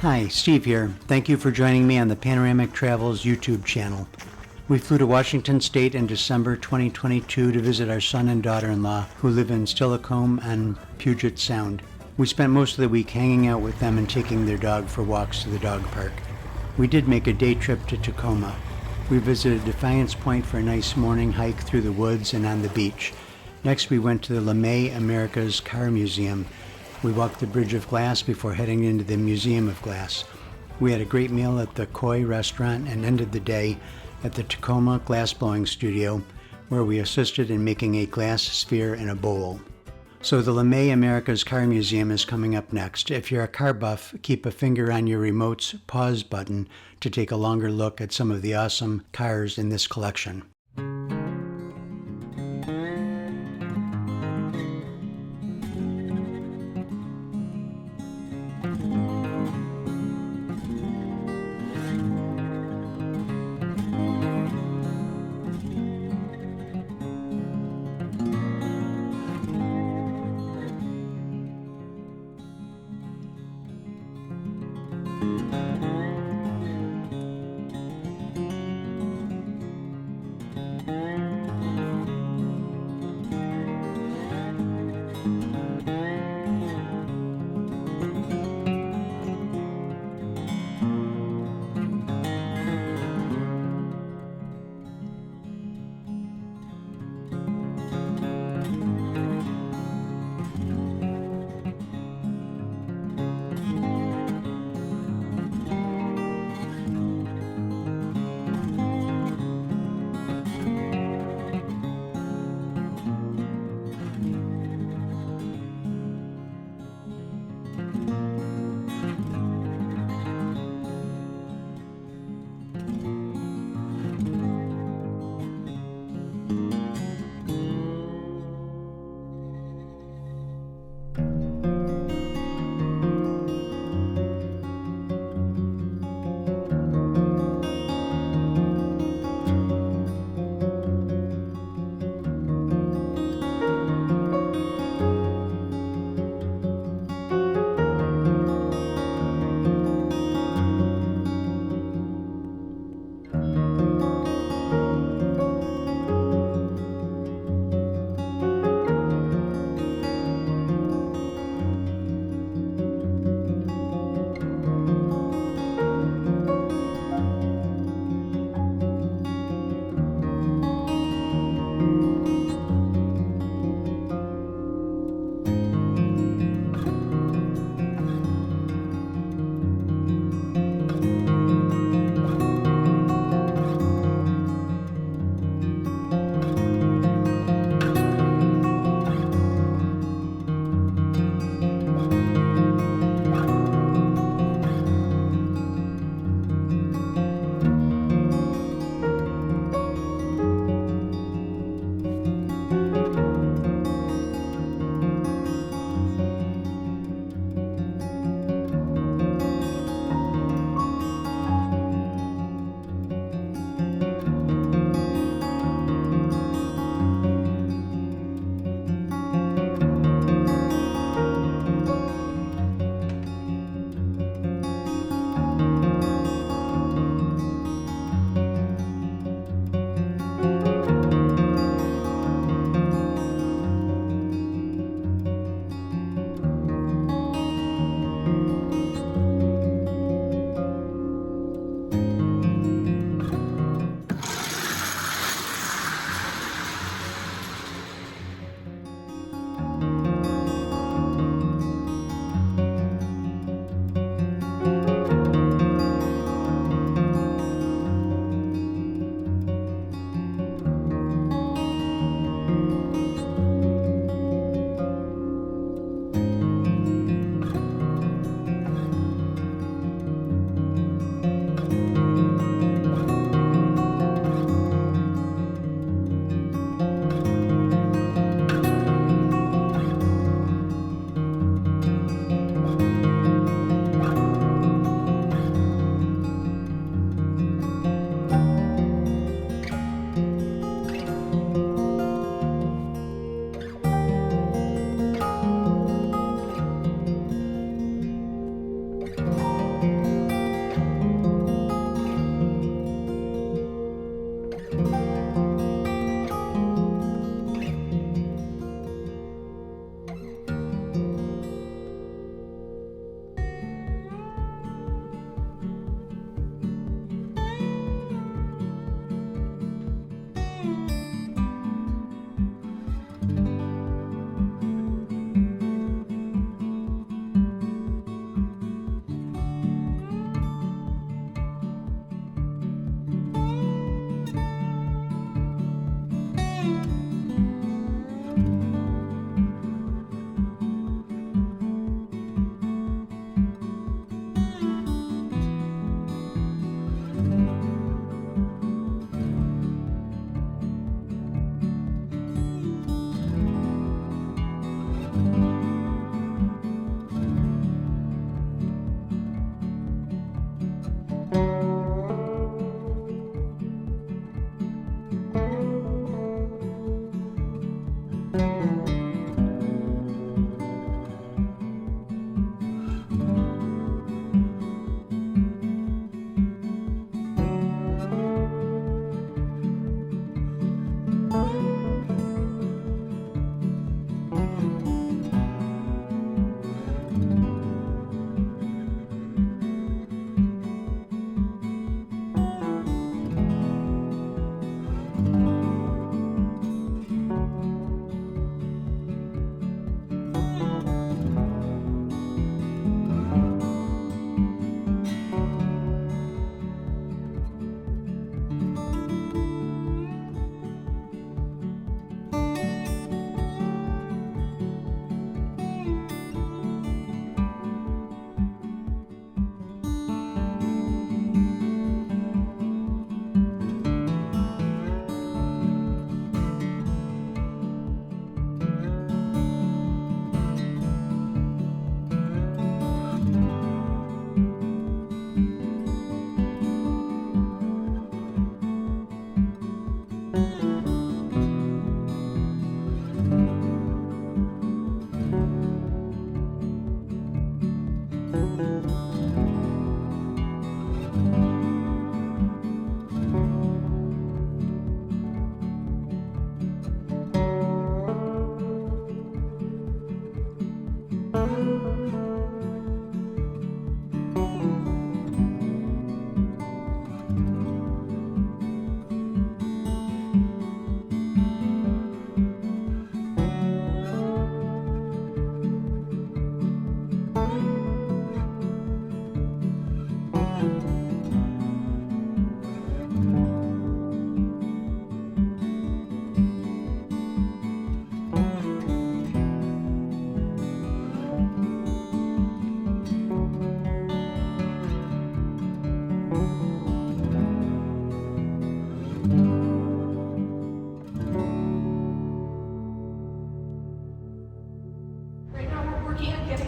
Hi, Steve here. Thank you for joining me on the Panoramic Travels YouTube channel. We flew to Washington State in December 2022 to visit our son and daughter-in-law who live in Steilacoom and Puget Sound. We spent most of the week hanging out with them and taking their dog for walks to the dog park. We did make a day trip to Tacoma. We visited Defiance Point for a nice morning hike through the woods and on the beach. Next we went to the LeMay America's Car Museum. We walked the Bridge of Glass before heading into the Museum of Glass. We had a great meal at the TheKoi Restaurant and ended the day at the Tacoma Glassblowing Studio, where we assisted in making a glass sphere in a bowl. So the LeMay America's Car Museum is coming up next. If you're a car buff, keep a finger on your remote's pause button to take a longer look at some of the awesome cars in this collection.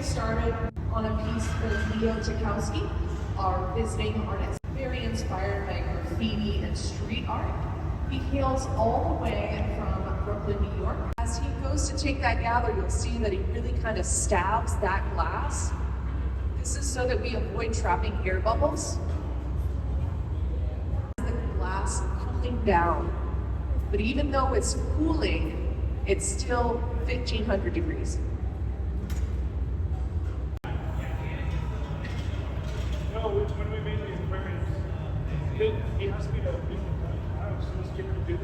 started on a piece with Leo Tchaikovsky, our visiting artist. Very inspired by graffiti and street art. He hails all the way from Brooklyn, New York. As he goes to take that gather, you'll see that he really kind of stabs that glass. This is so that we avoid trapping air bubbles. The glass cooling down. But even though it's cooling, it's still 1500 degrees. When we made these aquariums, he asked me to do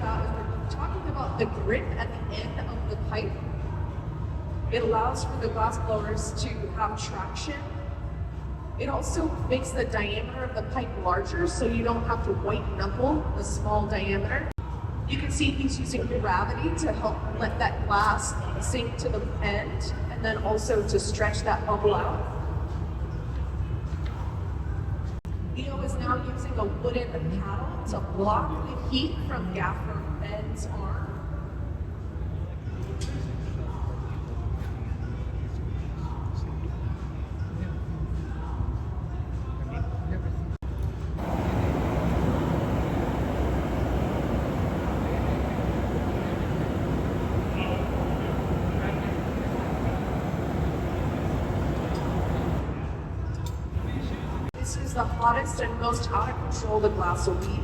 We're talking about the grip at the end of the pipe. It allows for the glass blowers to have traction. It also makes the diameter of the pipe larger, so you don't have to white knuckle the small diameter. You can see he's using gravity to help let that glass sink to the end, and then also to stretch that bubble out. Leo is now using a wooden paddle to block the heat from Gaffer Ben's arm. This is the hottest and most out of control the glass will be.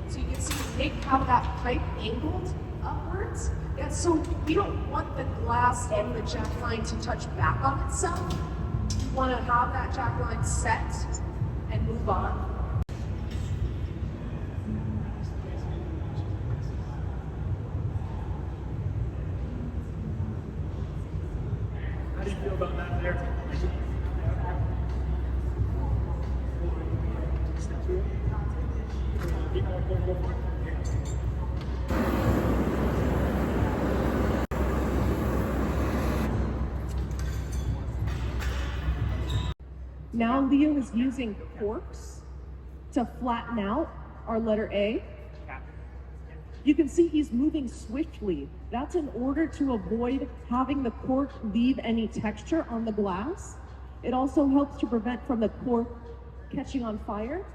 So you can see they have that pipe angled upwards. Yeah, so we don't want the glass and the jack line to touch back on itself. We want to have that jack line set and move on. How do you feel about that there? Now Leo is using corks to flatten out our letter A. You can see he's moving swiftly. That's in order to avoid having the cork leave any texture on the glass. It also helps to prevent from the cork catching on fire.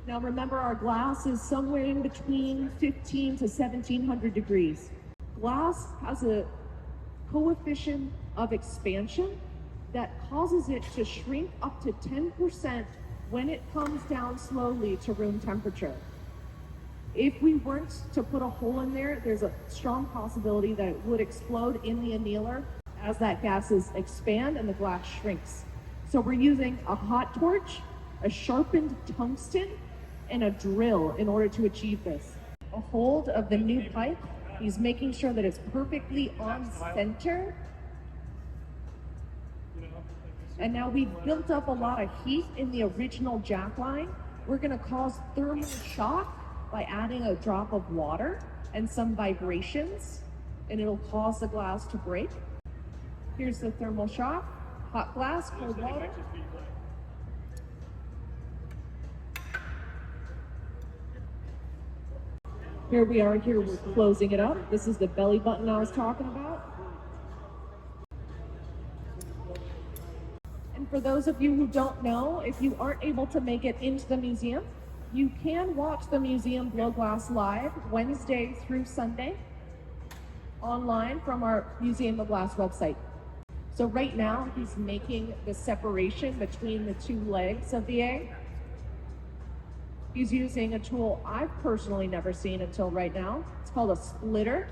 Now remember, our glass is somewhere in between 15 to 1700 degrees. Glass has a coefficient of expansion that causes it to shrink up to 10% when it comes down slowly to room temperature. If we weren't to put a hole in there, there's a strong possibility that it would explode in the annealer as that gases expand and the glass shrinks. So we're using a hot torch, a sharpened tungsten, and a drill in order to achieve this. A hold of the new pipe, he's making sure that it's perfectly on center. And now we've built up a lot of heat in the original jack line. We're gonna cause thermal shock by adding a drop of water and some vibrations, and it'll cause the glass to break. Here's the thermal shock, hot glass, cold water. Here we are, here we're closing it up. This is the belly button I was talking about. And for those of you who don't know, if you aren't able to make it into the museum, you can watch the museum blow glass live Wednesday through Sunday online from our Museum of Glass website. So right now he's making the separation between the two legs of the A. He's using a tool I've personally never seen until right now. It's called a splitter.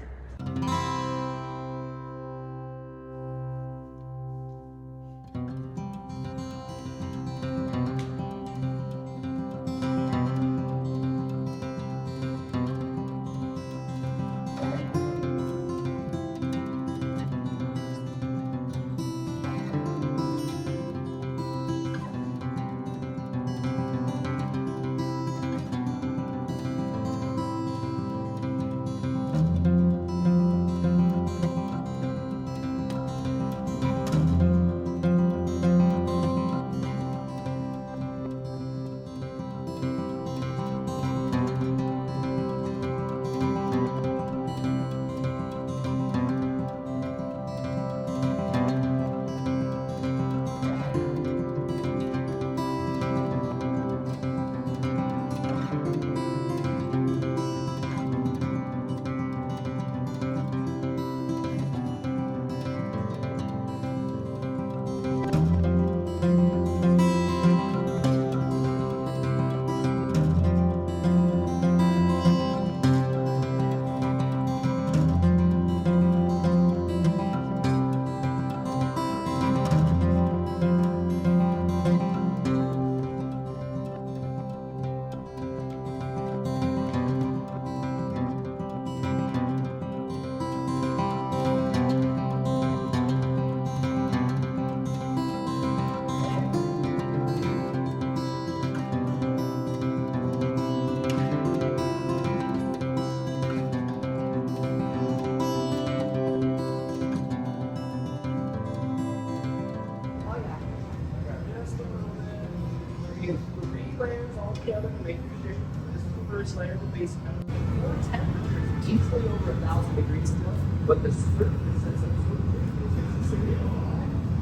together to make the condition. This is the first layer, the base coat. Core temperature is easily over 1,000 degrees still, but the surface is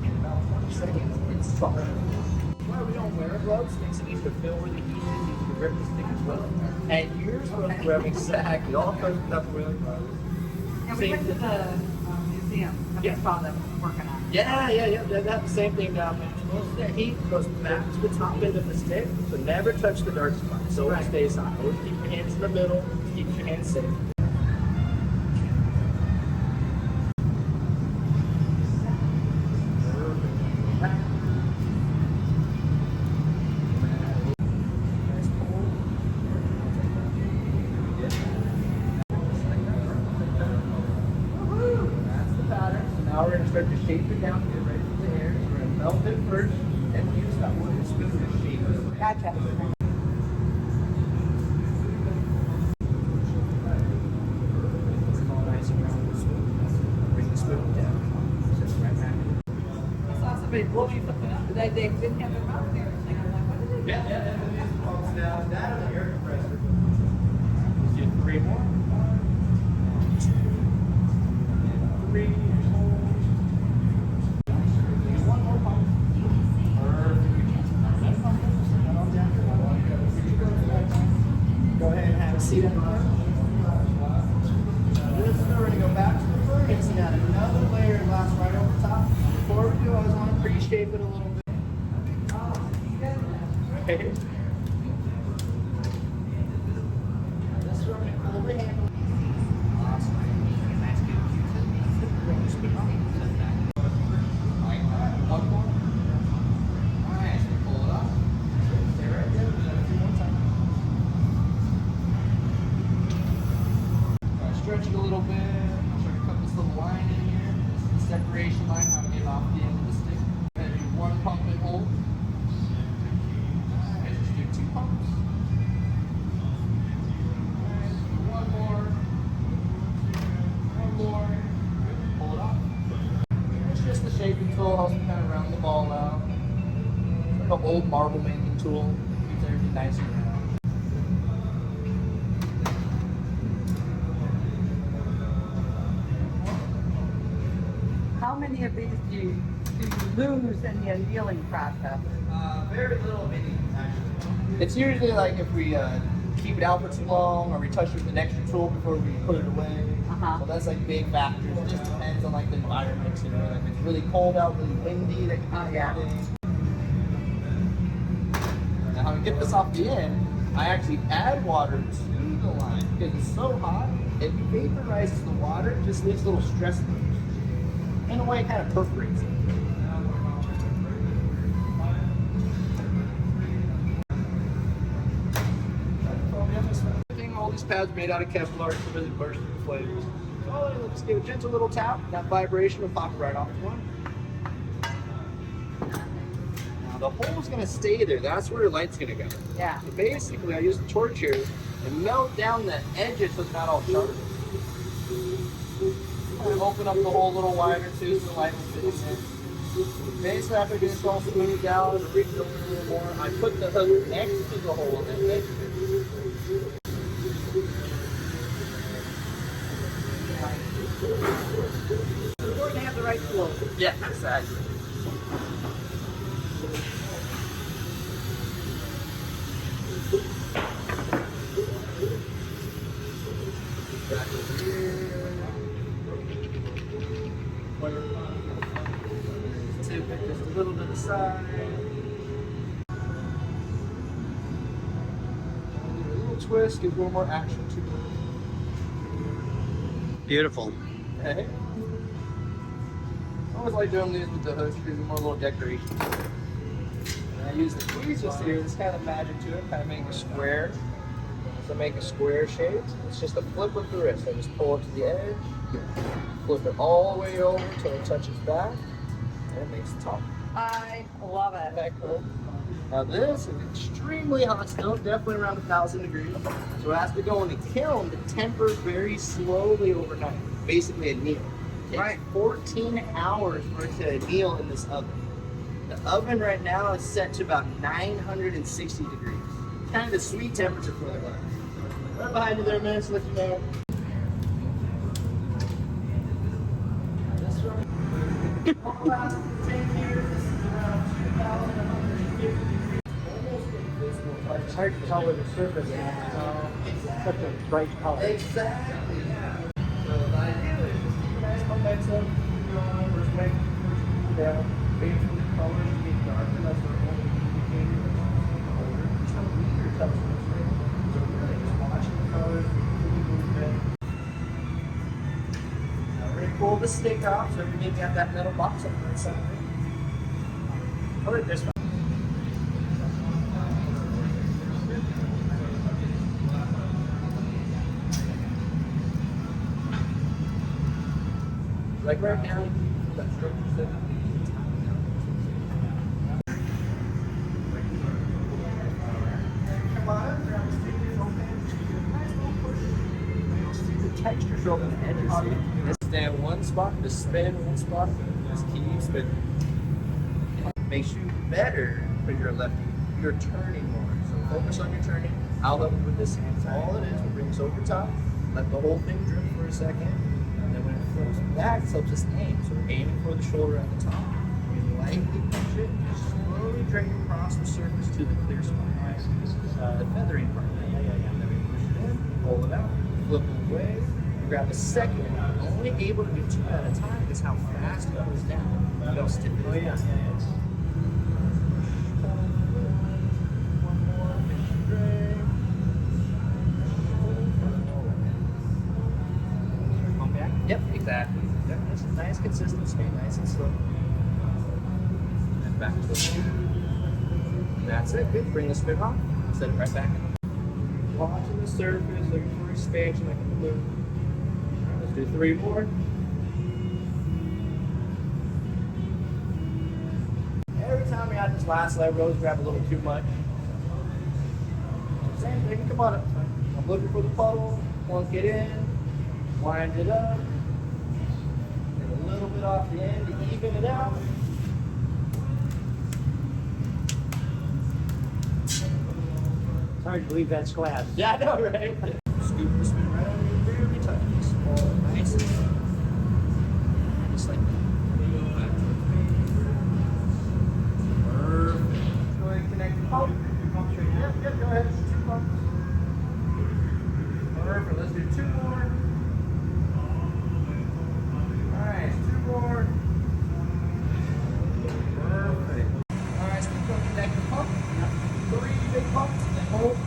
in about 20 seconds, it's thawed. Why we don't wear gloves makes it easy to feel where the heat is, easy to grip the stick as well. And yours will grab exactly all comes without wearing gloves. And we went to the museum and we saw them working on it. Yeah. They have the same thing down there. Most of the heat goes back to the top end of the stick, so never touch the dark spot. So it stays hot. Always keep your hands in the middle, keep your hands safe. Now we're going to start to shape it down, get ready for the air. So we're going to melt it first, and use that wooden spoon to shape it. Gotcha. Nice and round with the spoon. Bring the spoon down. Sit right back. I saw somebody blowing something up today. They didn't have their mouth there. I'm like, what did they do? Yeah. Pumps down. That is the air compressor. Let's do 3 more. 1, 2, 3. Go ahead and have a seat on the floor. This is we're going to go back to the furnace and add another layer of glass right over top. Before we do, I just want to pre-shape it a little bit. Okay. This is where we're going to pull the handle. Awesome. Nice, good. Bring the spoon up. Set that. One more. Alright, so pull it up. Stay right there. Do that a few more times. Stretch it a little bit. I'm trying to cut this little line in here. This is the separation line, how to get off the end of the stick. And do 1 pump and hold. Alright, just do 2 pumps. Alright, do 1 more. 1 more. Pull it off. It's just the shaping tool, helps me kind of round the ball out. It's like an old marble making tool. Keeps everything nice and round. How many of these do you lose in the annealing process? Very little mini, actually. It's usually like if we keep it out for too long, or we touch it with an extra tool before we put it away. So that's like big factors. It just depends on like the environment. You know, like if it's really cold out, really windy, that can be adding. Now, how we get this off the end, I actually add water to the line because it's so hot. It vaporizes the water, just leaves little stress lines. In a way, it kind of perforates it. All these pads made out of Kevlar, so it doesn't burst into flavors. So we'll just give a gentle little tap. That vibration will pop it right off the one. Now the hole's going to stay there. That's where the light's going to go. Yeah. So basically, I use the torch here and melt down the edges so it's not all sharp. And open up the hole a little wider too, so the light will fit in there. Basically, after getting this all smoothed out and refilled a little more, I put the hook next to the hole and then measure it. We're going to have the right flow. Yeah, exactly. Back over here. Tip it just a little to the side. A little twist, give a little more action to it. Beautiful. Okay. I always like doing these with the hooks, give them more little decoration. And I use the tweezers here, this kind of magic to it, kind of make a square. So make a square shape. It's just a flip of the wrist. I just pull it to the edge, flip it all the way over until it touches back, and it makes the top. I love it. Isn't that cool? Now this is extremely hot still, definitely around 1,000 degrees. So it has to go in the kiln to temper very slowly overnight. Basically a anneal. It takes 14 hours for it to anneal in this oven. The oven right now is set to about 960 degrees. kind of the sweet temperature for the glass. Right behind you there, man, to let you know. This one, all out 10 years, this is around 2,150. Almost invisible. It's hard to tell with the surface now. It's such a bright color. Exactly, yeah. So the idea is just keep a nice momentum, keep going, first way, first down, wait for the colors to get darker, that's our only indicator of color. There's no meter touch this, right? So really just watching the colors, moving movement. Now we're gonna pull the stick off so we maybe have that metal box on the side. I'll let this one. Like right now, that structure set. Come on, grab the stickers, open. Nice little push. See the texture show up on the edges. This stand one spot, this spin one spot, this keep spin. It makes you better when you're lefty. You're turning more. So focus on your turning. I'll help you with this hand. All it is, we'll bring this over top, let the whole thing drift for a second. And when it flips back, it helps us aim. So we're aiming for the shoulder at the top. We lightly push it, slowly drag across the surface to the clear spot. This is the feathering part. And then we push it in, pull it out, flip it away, grab the second one. We're only able to do 2 at a time because how fast it goes down. You don't stick it. Oh yeah, yeah. One more, drag. Yep, exactly. Yep, this is nice consistency, nice and slow. And back to the That's it, good. Bring the spin off, set it right back in. Watching the surface, looking for expansion like a balloon. Let's do 3 more. Every time we add this last layer, we always grab a little too much. Same thing, come on up. I'm looking for the puddle, plunk it in, wind it up. A little bit off the end to even it out. It's hard to believe that's glass. Yeah, I know, right? Scoop the spin right under your very touch. Just pull it nice and slow. Just like that. Perfect. Go ahead and connect the pump. Yep, go ahead. 2 pumps. Perfect. Let's do 2 more. Alright, 2 more. Perfect. Alright, so we're going to connect the pump. 3 big pumps and then hold.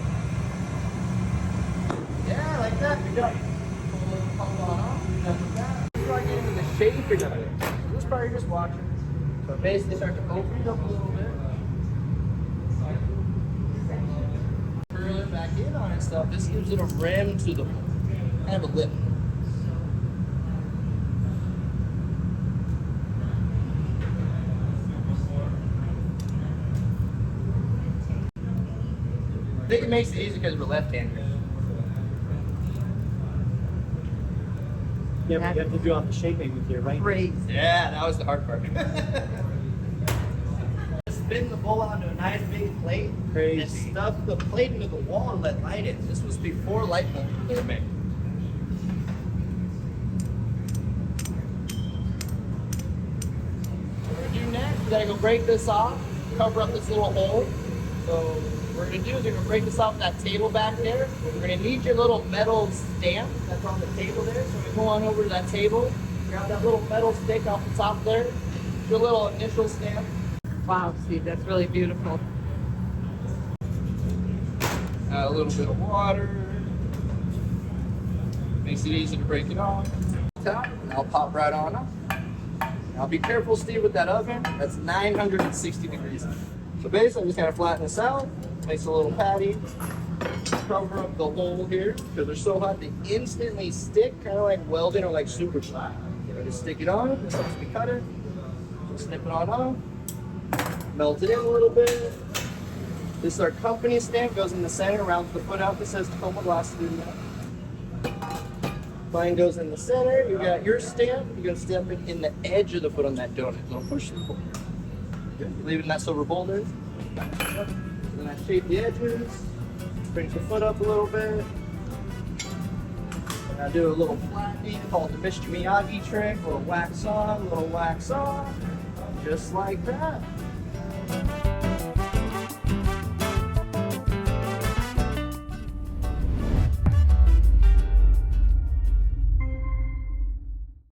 Yeah, like that. You're done. Pull the pump on off. You're done with that. Start getting into the shape you're done. So this part you're just watching. So basically start to open it up a little bit. Curl it back in on it stuff. This gives it a rim to the kind of a lip. I think it makes it easy because we're left-handed. Yeah, but you have to do all the shaping with your right. Great. Yeah, that was the hard part. Spin the bowl onto a nice big plate. Crazy. And stuff the plate into the wall and let light in. This was before light bulbs were made. What we're gonna do next, we gotta go break this off, cover up this little hole. So what we're gonna do is we're gonna break this off that table back there. We're gonna need your little metal stamp that's on the table there. So we go on over to that table, grab that little metal stick off the top there, your little initial stamp. Wow, Steve, that's really beautiful. Add a little bit of water. Makes it easy to break it off. Top, and I'll pop right on up. Now be careful, Steve, with that oven. That's 960 degrees. So basically, I'm just gonna flatten this out. Makes a little patty. Cover up the hole here because they're so hot they instantly stick, kind of like welding or like super glue. Just stick it on. This helps me cut it. Just snip it on off. Melt it in a little bit. This is our company stamp, goes in the center, rounds the foot out that says Tacoma Glassblowing Studio. Mine goes in the center. You got your stamp. You're gonna stamp it in the edge of the foot on that donut. Little push through. Good. Leave it in that silver bowl there. Then I shape the edges. brings the foot up a little bit. And I do a little flat knee called the Mr. Miyagi trick, a little wax on, just like that.